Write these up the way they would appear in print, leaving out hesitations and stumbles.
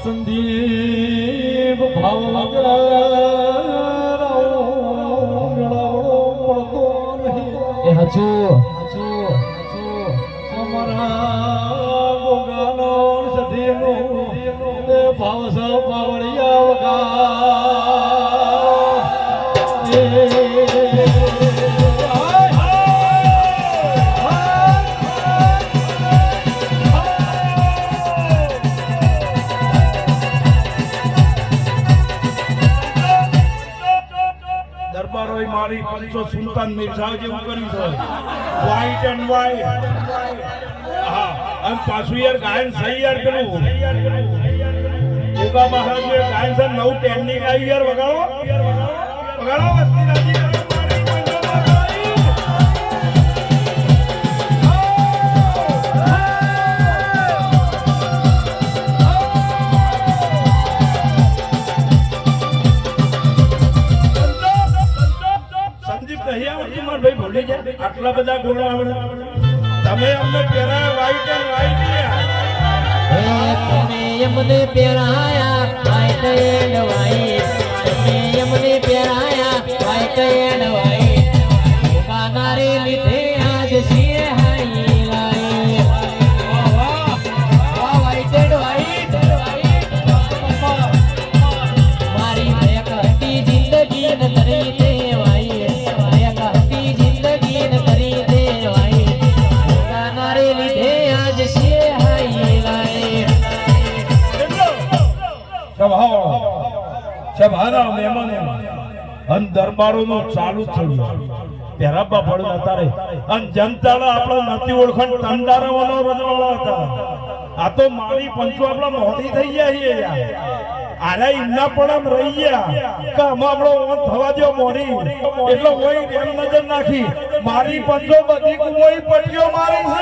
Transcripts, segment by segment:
સંદીપ ભાવનગર પડતો નહીં એ હજુ અમારા ગોગાનો સધીનો એ ભાવસ પાવડિયા વગા મારી 500 સુલતાન મિર્ઝા જેવું કર્યું છે વ્હાઈટ એન્ડ વ્હાઈટ હા અને પાછું યાર ગાયન સહી યાર પેલું ઉગા મહારાજ ગાયન સર 9-10 ની ગાય યાર વગાડો વસ્તી રાજી આટલા બધા ગોળા આવડે તમે અમને પહેરાયા વ્હાઈટ એન્ડ વ્હાઈટ તમે અમને પહેરાયા વ્હાઈટ એન્ડ વ્હાઈટ તમે અમને પહેરાયા વ્હાઈટ એન્ડ વ્હાઈટ કાનારે લીધે આજ સિંહ હાઈ લાય વાહ વ્હાઈટ એન્ડ વ્હાઈટ મારી એક હતી જિંદગી ન કરી દે સભાના મહેમાનો અન દરબારોનું ચાલુ થયું પહેરાબા પડ્યું અત્યારે અન જનતાના આપણા નથી ઓળખાણ તંદારાઓનો રજવાડા હતા આ તો મારી પંચો આપણા મોટી થઈ ગયા છે આરા ઇન્ના પણ આમ રહી ગયા કે આમાં આપણો ઓન થવા દો મોરી એટલે કોઈ રેમ નજર નાખી મારી પંચો બધી કુમોઈ પડ્યો મારી છે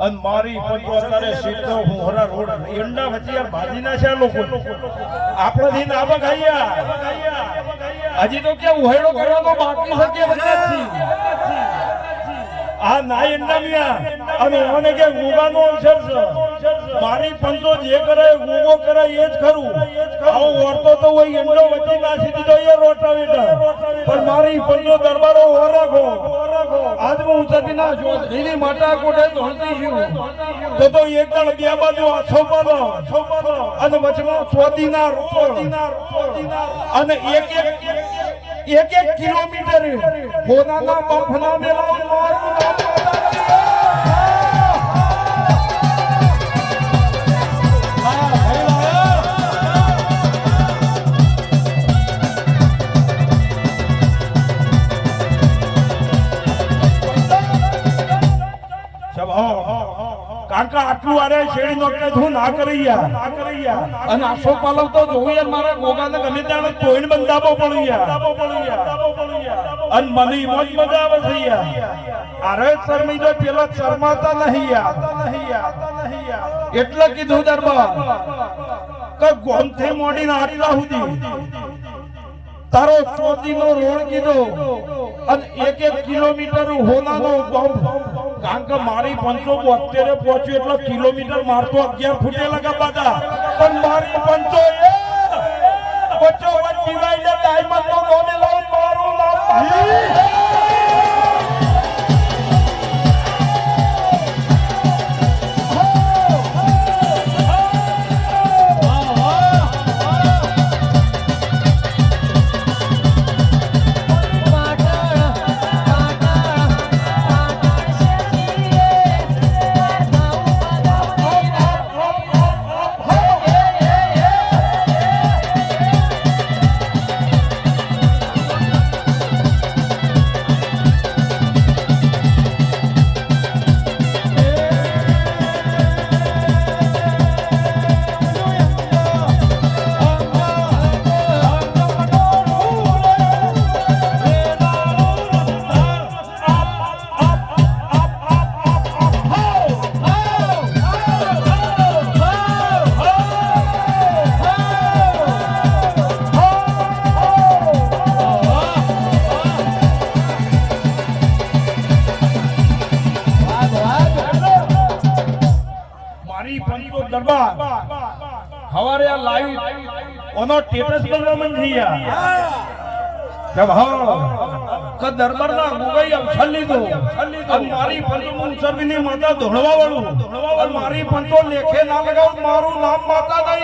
અને મારી પંચો અત્યારે સીધો મોહરા રોડ એંડા વચ્ચે ભાજીના છે લોકો આપણાથી ના બગાયા હજી તો કે ઉહેડો કરવાનો બાકી છે કે બધાથી આ ના એંડામિયા અને ઓને કે ગુગાનો અવસર છે મારી પંચો જે કરે ગુગો કરે એ જ ખરું આવો વર્તો તો હોય એંડો વચ્ચે નાખી દીધો એ રોટાવેટર પણ મારી પંચો દરબારો ઓર રાખો આજ હું ઉચાતી ના જો ધીરી માટા કોડે ધોણતી છું તો એક દળ બે બાજુ છોપાનો અને વચમાં ચોદીના રૂપો અને એક કિલોમીટર હોનાના બંફના મેલા મારું નામ કાકા આટલું આરે શેડી નોટને ધૂ ના કરૈયા અને આસો પાલવ તો જોવું યાર મારા ગોગાને ગમે ત્યાં તોઈન બંધાબો પડ્યા અને મને મોજ મજા આવે છે યાર આરે શરમી જો પેલા શરમાતા નહીં યાર એટલે કીધું દરબાર કે ગોમથી મોડીને આટલા સુધી તારો ચોદીનો રોડ કીધો અને 1 કિલોમીટર હોનાનો બંધ કારણ કે મારી 572 પહોંચ્યું એટલે કિલોમીટર મારતો 11 ફૂટે લગા બાદા પણ મારી 500 ડિવાઈડર ડાયમંડ નો નોમે લાવ દરબાર હવારે આ લાઈવ ઓનો સ્ટેટસ કરવા મન થયા કે હા કે દરબારના ગુગાઈ અવસર લીધો અને મારી પંચમું ઉસરવીની માતા ધોળવા વાળું અને મારી પંચો લેખે ના લગાવ મારું નામ માતા નહીં